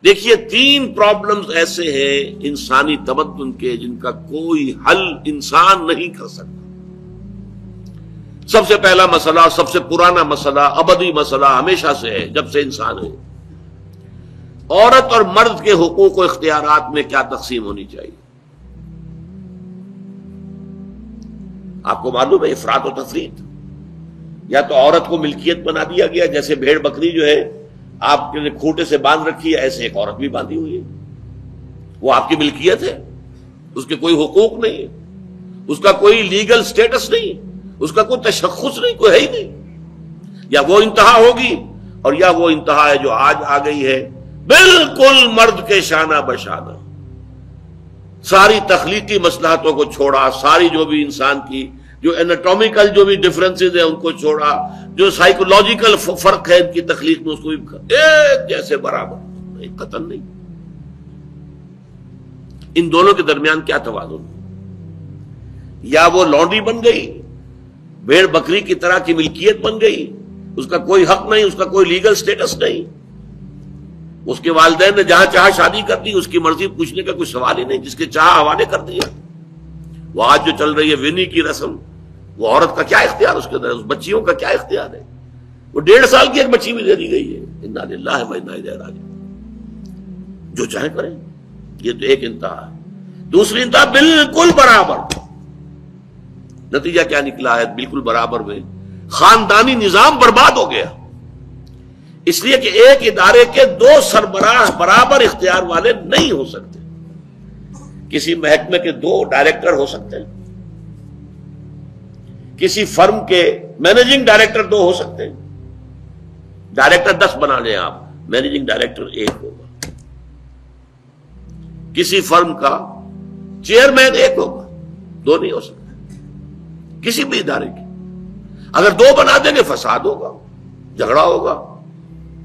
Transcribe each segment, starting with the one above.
دیکھیے 3 پرابلمز ایسے ہیں انسانی تمدن کے جن کا کوئی حل انسان نہیں کر سکتا. سب سے پہلا مسئلہ، سب سے پرانا مسئلہ، ابدی مسئلہ ہمیشہ سے ہے جب سے انسان ہے. عورت اور مرد کے حقوق و اختیارات میں کیا تقسیم ہونی چاہیے؟ آپ کو معلوم ہے افراط و تفریط. یا تو عورت کو ملکیت بنا دیا گیا، جیسے بھیڑ بکری جو ہے آپ کے کھوٹے سے باندھ رکھی ہے، ایسے ایک عورت بھی باندھی ہوئی ہے. وہ آپ کی ملکیت ہے، اس کے کوئی حقوق نہیں ہے، اس کا کوئی لیگل سٹیٹس نہیں، اس کا کوئی تشخص نہیں، کوئی ہے ہی نہیں. یا وہ انتہا ہوگی اور یا وہ انتہا ہے جو آج آ گئی ہے، بالکل مرد کے شانہ بشانہ. ساری تخلیقی مصلحتوں کو چھوڑا، ساری جو بھی انسان کی جو انیٹومیکل جو بھی ڈفرنسز ہیں ان کو چھوڑا، جو سائیکولوجیکل فرق ہے ان کی تخلیق میں اس کو بھی ایک جیسے برابر، ایک قطن نہیں. ان دونوں کے درمیان کیا توازن؟ یا وہ لونڈی بن گئی، بھیڑ بکری کی طرح کی ملکیت بن گئی، اس کا کوئی حق نہیں، اس کا کوئی لیگل سٹیٹس نہیں، اس کے والدین نے جہاں چاہا شادی کر دی، اس کی مرضی پوچھنے کا کوئی سوال ہی نہیں، جس کے چاہا حوالے کر دیا. وہ آج جو چل رہی ہے ونی کی رسم، وہ عورت کا کیا اختیار اس کے اندر، اس بچیوں کا کیا اختیار ہے؟ وہ 1.5 سال کی ایک بچی بھی دے دی گئی ہے. انا للہ و انا الیہ راجعون. جو چاہے کریں. یہ تو ایک انتہا ہے. دوسری انتہا بالکل برابر. نتیجہ کیا نکلا ہے بالکل برابر میں؟ خاندانی نظام برباد ہو گیا، اس لیے کہ ایک ادارے کے 2 سربراہ برابر اختیار والے نہیں ہو سکتے. کسی محکمے کے 2 ڈائریکٹر ہو سکتے ہیں، کسی فرم کے مینیجنگ ڈائریکٹر 2 ہو سکتے ہیں. ڈائریکٹر 10 بنا لیں آپ، مینیجنگ ڈائریکٹر 1 ہوگا. کسی فرم کا چیئرمین 1 ہوگا، 2 نہیں ہو سکتے. کسی بھی ادارے کی اگر 2 بنا دیں گے فساد ہوگا، جھگڑا ہوگا،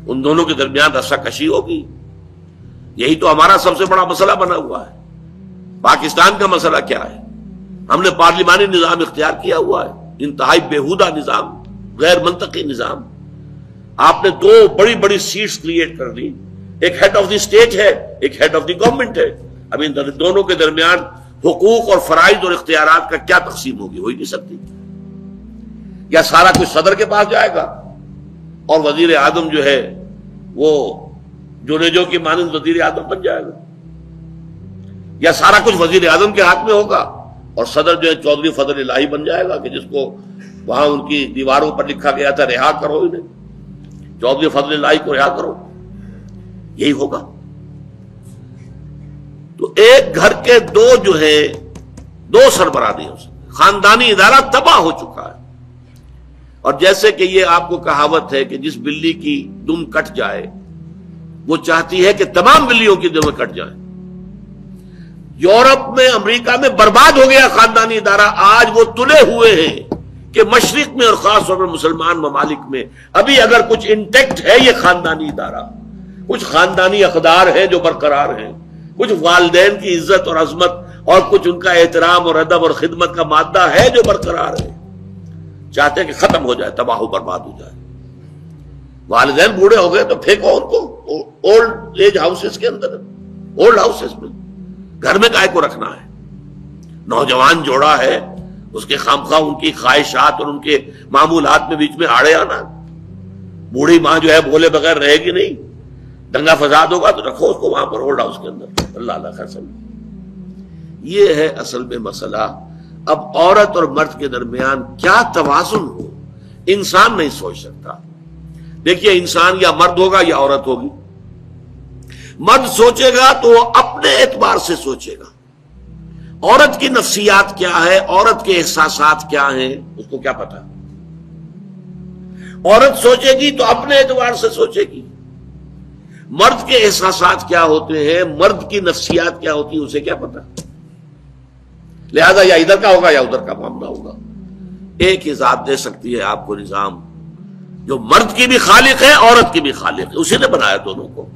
ان دونوں کے درمیان رسا کشی ہوگی. یہی تو ہمارا سب سے بڑا مسئلہ بنا ہوا ہے. پاکستان کا مسئلہ کیا ہے؟ ہم نے پارلیمانی نظام اختیار کیا ہوا ہے، انتہائی بیہودہ نظام، غیر منطقی نظام. آپ نے 2 بڑی بڑی سیٹس کریٹ کر دی، ایک ہیڈ آف دی اسٹیٹ ہے، ایک ہیڈ آف دی گورنمنٹ ہے. اب ان دونوں کے درمیان حقوق اور فرائض اور اختیارات کا کیا تقسیم ہوگی؟ ہو ہی نہیں سکتی. یا سارا کچھ صدر کے پاس جائے گا اور وزیر اعظم جو ہے وہ جونیجو کی مانند وزیر اعظم بن جائے گا، یا سارا کچھ وزیر اعظم کے ہاتھ میں ہوگا اور صدر جو ہے چودھری فضل الہی بن جائے گا، کہ جس کو وہاں ان کی دیواروں پر لکھا گیا تھا رہا کرو انہیں، چودھری فضل الہی کو رہا کرو. یہی ہوگا. تو ایک گھر کے 2 جو ہے 2 سربراہ نہیں ہو سکتے. خاندانی ادارہ تباہ ہو چکا ہے. اور جیسے کہ یہ آپ کو کہاوت ہے کہ جس بلی کی دم کٹ جائے وہ چاہتی ہے کہ تمام بلیوں کی دمیں کٹ جائیں. یورپ میں، امریکہ میں برباد ہو گیا خاندانی ادارہ. آج وہ تلے ہوئے ہیں کہ مشرق میں اور خاص طور پر مسلمان ممالک میں ابھی اگر کچھ انٹیکٹ ہے یہ خاندانی ادارہ. کچھ خاندانی اقدار ہیں جو برقرار ہیں، کچھ والدین کی عزت اور عظمت اور کچھ ان کا احترام اور ادب اور خدمت کا مادہ ہے جو برقرار ہے. چاہتے ہیں کہ ختم ہو جائے، تباہ و برباد ہو جائے. والدین بوڑھے ہو گئے تو پھینکو ان کو اولڈ ایج ہاؤسز کے اندر، اولڈ ہاؤسز میں. گھر میں کائے کو رکھنا ہے؟ نوجوان جوڑا ہے، اس کے خامخواہ ان کی خواہشات اور ان کے معمولات میں بیچ میں آڑے آنا. بوڑھی ماں جو ہے بولے بغیر رہے گی نہیں، دنگا فساد ہوگا تو رکھو اس کو وہاں پر اولڈ ہاؤس کے اندر. اللہ اللہ خیر سمجھ. یہ ہے اصل میں مسئلہ. اب عورت اور مرد کے درمیان کیا توازن ہو، انسان نہیں سوچ سکتا. دیکھیے انسان یا مرد ہوگا یا عورت ہوگی. مرد سوچے گا تو وہ اپنے اعتبار سے سوچے گا. عورت کی نفسیات کیا ہے، عورت کے احساسات کیا ہیں، اس کو کیا پتا. عورت سوچے گی تو اپنے اعتبار سے سوچے گی. مرد کے احساسات کیا ہوتے ہیں، مرد کی نفسیات کیا ہوتی ہے، اسے کیا پتا. لہذا یا ادھر کا ہوگا یا ادھر کا معاملہ ہوگا. ایک ہی ذات دے سکتی ہے آپ کو نظام، جو مرد کی بھی خالق ہے عورت کی بھی خالق ہے. اسی نے بنایا دونوں کو،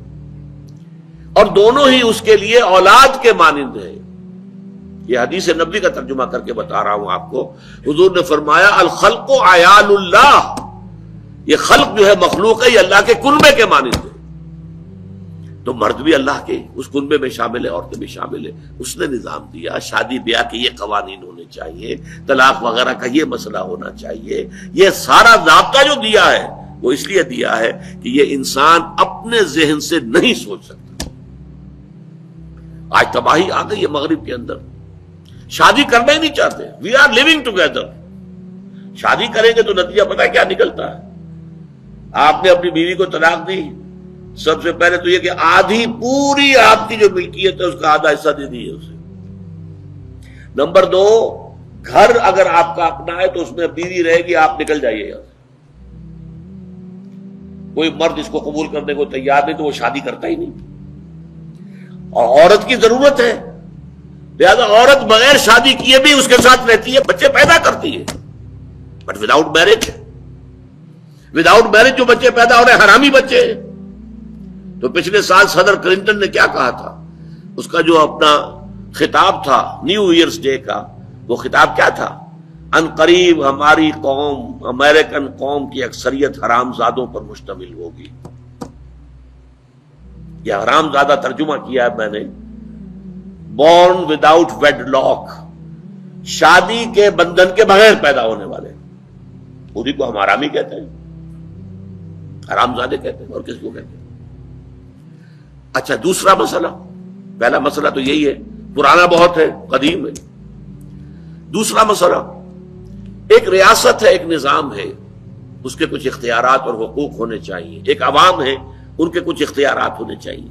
اور دونوں ہی اس کے لیے اولاد کے مانند ہے. یہ حدیث نبوی کا ترجمہ کر کے بتا رہا ہوں آپ کو. حضور نے فرمایا الخلق عیال اللہ، یہ خلق جو ہے مخلوق ہے، یہ اللہ کے کنبے کے مانند ہے. تو مرد بھی اللہ کے اس کنبے میں شامل ہے، عورتیں بھی شامل ہے. اس نے نظام دیا، شادی بیاہ کے یہ قوانین ہونے چاہیے، طلاق وغیرہ کا یہ مسئلہ ہونا چاہیے. یہ سارا ضابطہ جو دیا ہے وہ اس لیے دیا ہے کہ یہ انسان اپنے ذہن سے نہیں سوچ سکتا. آج تباہی آ گئی ہے مغرب کے اندر، شادی کرنا ہی نہیں چاہتے. We are living together. شادی کریں گے تو نتیجہ پتہ ہے کیا نکلتا ہے؟ آپ نے اپنی بیوی کو طلاق دی، سب سے پہلے تو یہ کہ آدھی پوری آپ کی جو ملکیت ہے اس کا آدھا حصہ دے دیے اسے. نمبر 2، گھر اگر آپ کا اپنا ہے تو اس میں بیوی رہے گی، آپ نکل جائیے یہاں سے. کوئی مرد اس کو قبول کرنے کو تیار نہیں تو وہ شادی کرتا ہی نہیں. اور عورت کی ضرورت ہے، لہذا عورت بغیر شادی کیے بھی اس کے ساتھ رہتی ہے، بچے پیدا کرتی ہے. بٹ وداؤٹ میرج جو بچے پیدا ہو رہے ہیں حرامی بچے. تو پچھلے سال صدر کلنٹن نے کیا کہا تھا؟ اس کا جو اپنا خطاب تھا نیو ایئرز ڈے کا، وہ خطاب کیا تھا؟ ان قریب ہماری قوم، امریکن قوم کی اکثریت حرام زادوں پر مشتمل ہوگی. یہ حرام زادہ ترجمہ کیا ہے میں نے، بورن وداؤٹ ویڈ لاک، شادی کے بندھن کے بغیر پیدا ہونے والے. پوری کو ہم حرامی کہتے ہیں، حرام زادے کہتے ہیں، اور کس کو کہتے ہیں؟ اچھا، دوسرا مسئلہ، پہلا مسئلہ تو یہی ہے، پرانا بہت ہے، قدیم ہے. دوسرا مسئلہ، ایک ریاست ہے، ایک نظام ہے، اس کے کچھ اختیارات اور حقوق ہونے چاہیے. ایک عوام ہے، ان کے کچھ اختیارات ہونے چاہیے.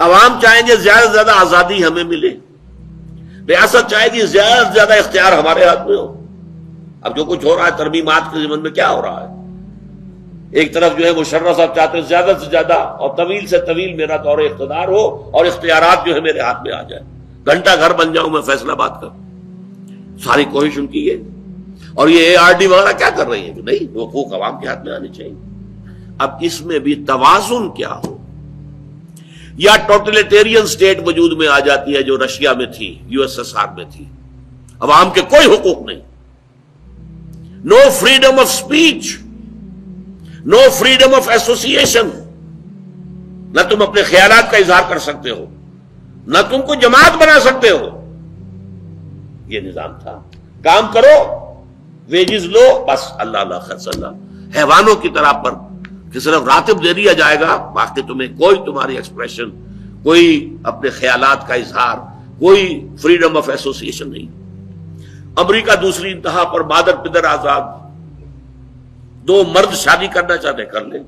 عوام چاہیں گے زیادہ سے زیادہ آزادی ہمیں ملے، ریاست چاہے گی زیادہ سے زیادہ اختیار ہمارے ہاتھ میں ہو. اب جو کچھ ہو رہا ہے ترمیمات کے ضمن میں کیا ہو رہا ہے؟ ایک طرف جو ہے مشرف صاحب چاہتے ہیں زیادہ سے زیادہ اور طویل سے طویل میرا دور اقتدار ہو اور اختیارات جو ہے میرے ہاتھ میں آ جائے، گھنٹہ گھر بن جاؤں میں فیصلہ بات کر. ساری کوشش ان کی ہے. اور یہ ARD وغیرہ کیا کر رہی ہے کہ نہیں، حقوق عوام کے ہاتھ میں آنے چاہیے. اب اس میں بھی توازن کیا ہو؟ یا ٹوٹلیٹیرین سٹیٹ وجود میں آ جاتی ہے جو رشیا میں تھی، USSR میں تھی، عوام کے کوئی حقوق نہیں، no freedom of speech, no freedom of association. نہ تم اپنے خیالات کا اظہار کر سکتے ہو، نہ تم کو جماعت بنا سکتے ہو. یہ نظام تھا. کام کرو، ویجز لو، بس اللہ اللہ خرچ اللہ، حیوانوں کی طرح پر کہ صرف راتب دے دیا جائے گا، باقی تمہیں کوئی تمہاری ایکسپریشن، کوئی اپنے خیالات کا اظہار، کوئی فریڈم آف ایسوسیشن نہیں. امریکہ دوسری انتہا پر، مادر پدر آزاد. 2 مرد شادی کرنا چاہتے کر لیں،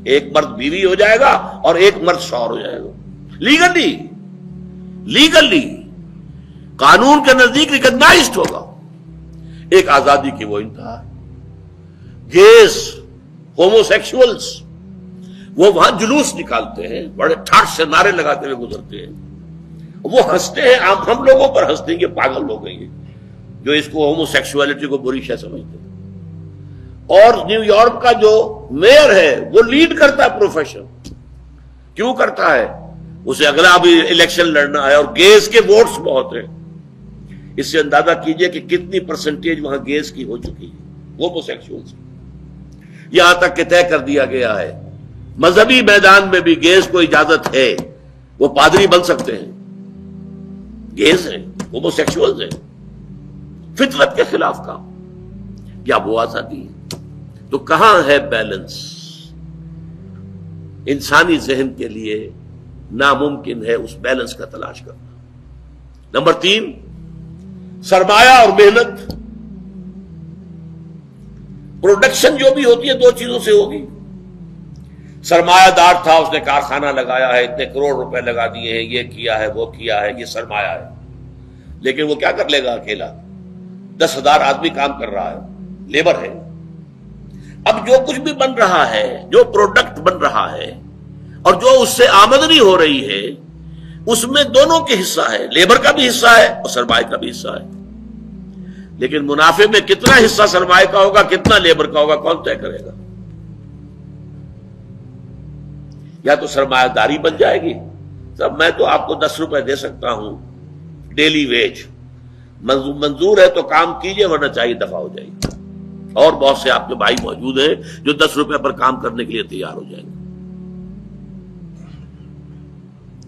ایک مرد بیوی ہو جائے گا اور ایک مرد شوہر ہو جائے گا. لیگلی قانون کے نزدیک ریکگنائزڈ ہوگا. ایک آزادی کی وہ انتہا ہے. گیز، ہومو سیکشولز، وہ وہاں جلوس نکالتے ہیں، بڑے ٹھاٹ سے نعرے لگاتے ہوئے گزرتے ہیں. وہ ہنستے ہیں، ہم لوگوں پر ہنستے ہیں، یہ پاگل لوگ ہیں یہ جو اس کو ہومو سیکشولیٹی کو بری شے سمجھتے ہیں. اور نیو یارک کا جو میئر ہے وہ لیڈ کرتا ہے پروفیشن. کیوں کرتا ہے؟ اسے اگلا بھی الیکشن لڑنا ہے اور گیز کے ووٹس بہت ہیں. اس سے اندازہ کیجئے کہ کتنی پرسنٹیج وہاں گیز کی ہو چکی ہے، ہومو سیکشولز کی. یہاں تک کہ طے کر دیا گیا ہے مذہبی میدان میں بھی گیز کو اجازت ہے، وہ پادری بن سکتے ہیں. گیز ہیں، ہومو سیکشولز ہیں، فطرت کے خلاف کام. کیا وہ آزادی ہے؟ تو کہاں ہے بیلنس؟ انسانی ذہن کے لیے ناممکن ہے اس بیلنس کا تلاش کرنا. نمبر 3، سرمایہ اور محنت. پروڈکشن جو بھی ہوتی ہے 2 چیزوں سے ہوگی. سرمایہ دار تھا، اس نے کارخانہ لگایا ہے، اتنے کروڑ روپے لگا دیے ہیں، یہ کیا ہے، وہ کیا ہے، یہ سرمایہ ہے. لیکن وہ کیا کر لے گا اکیلا؟ 10,000 آدمی کام کر رہا ہے، لیبر ہے. اب جو کچھ بھی بن رہا ہے، جو پروڈکٹ بن رہا ہے اور جو اس سے آمدنی ہو رہی ہے، اس میں دونوں کے حصہ ہے، لیبر کا بھی حصہ ہے اور سرمایہ کا بھی حصہ ہے. لیکن منافع میں کتنا حصہ سرمایہ کا ہوگا، کتنا لیبر کا ہوگا، کون طے کرے گا؟ یا تو سرمایہ داری بن جائے گی، سب میں تو آپ کو 10 روپے دے سکتا ہوں ڈیلی ویج، منظور ہے تو کام کیجئے ورنہ چاہیے دفع ہو جائے گی. اور بہت سے آپ کے بھائی موجود ہیں جو 10 روپے پر کام کرنے کے لیے تیار ہو جائیں گے.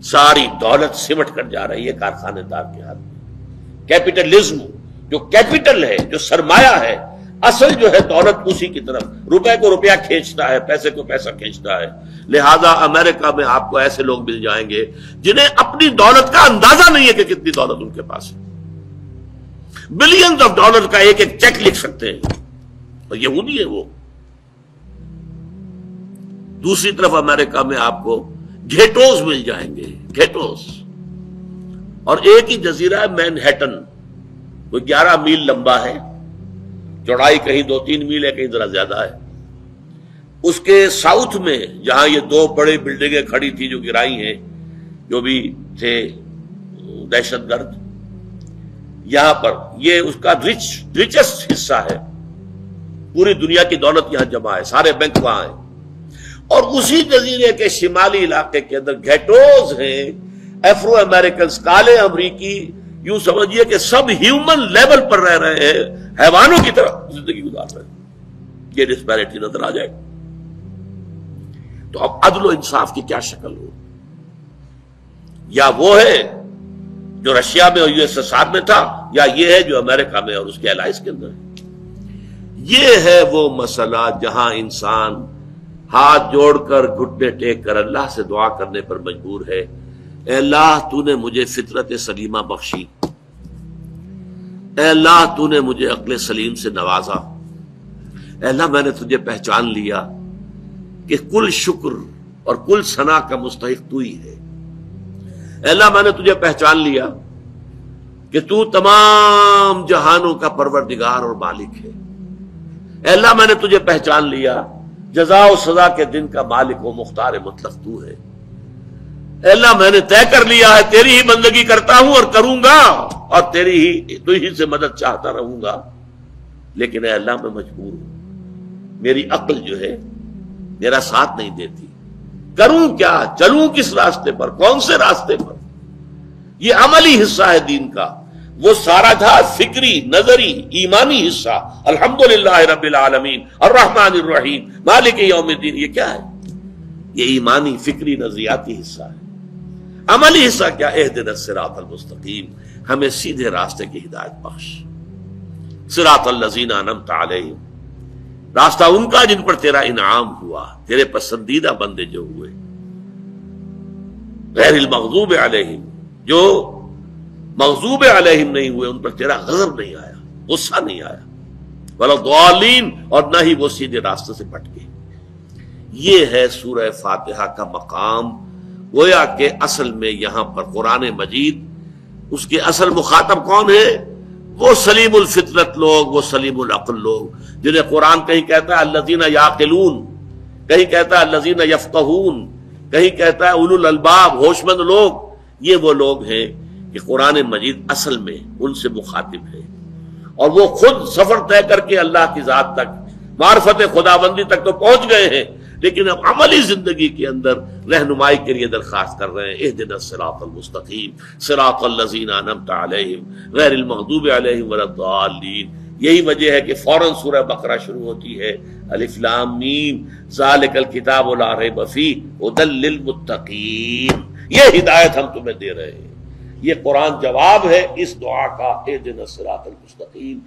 ساری دولت سمٹ کر جا رہی ہے کارخانے دار کے ہاتھ میں۔ کیپٹلزم جو کیپٹل ہے، جو سرمایہ ہے، اصل جو ہے دولت اسی کی طرف، روپے کو روپیہ کھینچتا ہے، پیسے کو پیسہ کھینچتا ہے۔ لہذا امریکہ میں آپ کو ایسے لوگ مل جائیں گے جنہیں اپنی دولت کا اندازہ نہیں ہے کہ کتنی دولت ان کے پاس ہے، بلینز آف ڈالر کا ایک ایک چیک لکھ سکتے ہیں، اور یہودی ہے وہ۔ دوسری طرف امریکہ میں آپ کو گھیٹوز مل جائیں گے، گھیٹوز، اور ایک ہی جزیرہ ہے مینہٹن، کوئی 11 میل لمبا ہے، چوڑائی کہیں 2-3 میل ہے، کہیں ذرا زیادہ ہے۔ اس کے ساؤتھ میں جہاں یہ 2 بڑے بلڈنگیں کھڑی تھی جو گرائی ہیں، جو بھی تھے دہشت گرد، یہاں پر یہ اس کا ریچسٹ حصہ ہے، پوری دنیا کی دولت یہاں جمع ہے، سارے بینک وہاں ہیں۔ اور اسی جزیرے کے شمالی علاقے کے اندر گھیٹوز ہیں، افرو امریکنز، کالے امریکی، یوں سمجھیے کہ سب ہیومن لیول پر رہ رہے ہیں، حیوانوں کی طرح زندگی گزار رہے ہیں۔ یہ ڈسپیرٹی نظر آ جائے، تو اب عدل و انصاف کی کیا شکل ہو؟ یا وہ ہے جو رشیا میں اور USSR میں تھا، یا یہ ہے جو امریکہ میں اور اس کے الائز کے اندر ہے۔ یہ ہے وہ مسئلہ جہاں انسان ہاتھ جوڑ کر، گھٹنے ٹیک کر اللہ سے دعا کرنے پر مجبور ہے، اے اللہ تو نے مجھے فطرت سلیمہ بخشی، اے اللہ تو نے مجھے عقل سلیم سے نوازا، اے اللہ میں نے تجھے پہچان لیا کہ کل شکر اور کل ثنا کا مستحق تو ہی ہے، اے اللہ میں نے تجھے پہچان لیا کہ تو تمام جہانوں کا پروردگار اور مالک ہے، اے اللہ میں نے تجھے پہچان لیا جزا و سزا کے دن کا مالک و مختار مطلق تو ہے، اے اللہ میں نے طے کر لیا ہے تیری ہی بندگی کرتا ہوں اور کروں گا، اور تو ہی سے مدد چاہتا رہوں گا، لیکن اے اللہ میں مجبور ہوں، میری عقل جو ہے میرا ساتھ نہیں دیتی، کروں کیا، چلوں کس راستے پر، کون سے راستے پر؟ یہ عملی حصہ ہے دین کا، وہ سارا تھا فکری، نظری، ایمانی حصہ، الحمدللہ رب العالمین الرحمن الرحیم مالک یوم الدین، یہ کیا ہے؟ یہ ایمانی، فکری، نظریاتی حصہ ہے۔ عملی حصہ کیا؟ اہدنا الصراط المستقیم، ہمیں سیدھے راستے کی ہدایت بخش، صراط الذین انعمت علیہم، راستہ ان کا جن پر تیرا انعام ہوا، تیرے پسندیدہ بندے جو ہوئے، غیر المغضوب علیہم، جو مغضوب علیہم نہیں ہوئے، ان پر تیرا غضب نہیں آیا، غصہ نہیں آیا، ولا الضالین، اور نہ ہی وہ سیدھے راستے سے بھٹکے۔ یہ ہے سورہ فاتحہ کا مقام، گویا کہ اصل میں یہاں پر قرآن مجید، اس کے اصل مخاطب کون ہے؟ وہ سلیم الفطرت لوگ، وہ سلیم العقل لوگ، جنہیں قرآن کہیں کہتا ہے الذین یعقلون، کہیں کہتا ہے الذین یفقہون، کہیں کہتا ہے اولو الالباب، ہوش مند لوگ۔ یہ وہ لوگ ہیں کہ قرآن مجید اصل میں ان سے مخاطب ہے، اور وہ خود سفر طے کر کے اللہ کی ذات تک، معرفت خداوندی تک تو پہنچ گئے ہیں، لیکن اب عملی زندگی کے اندر رہنمائی کے لیے درخواست کر رہے ہیں، اہدنا الصراط المستقیم صراط الذین انعمت علیہم غیر المغضوب علیہم ولا الضالین۔ یہی وجہ ہے کہ فوراً سورہ بقرہ شروع ہوتی ہے، الف لام میم ذالک الکتاب لا ریب فیہ ھدی للمتقین، یہ ہدایت ہم تمہیں دے رہے ہیں۔ یہ قرآن جواب ہے اس دعا کا، اہدنا الصراط المستقیم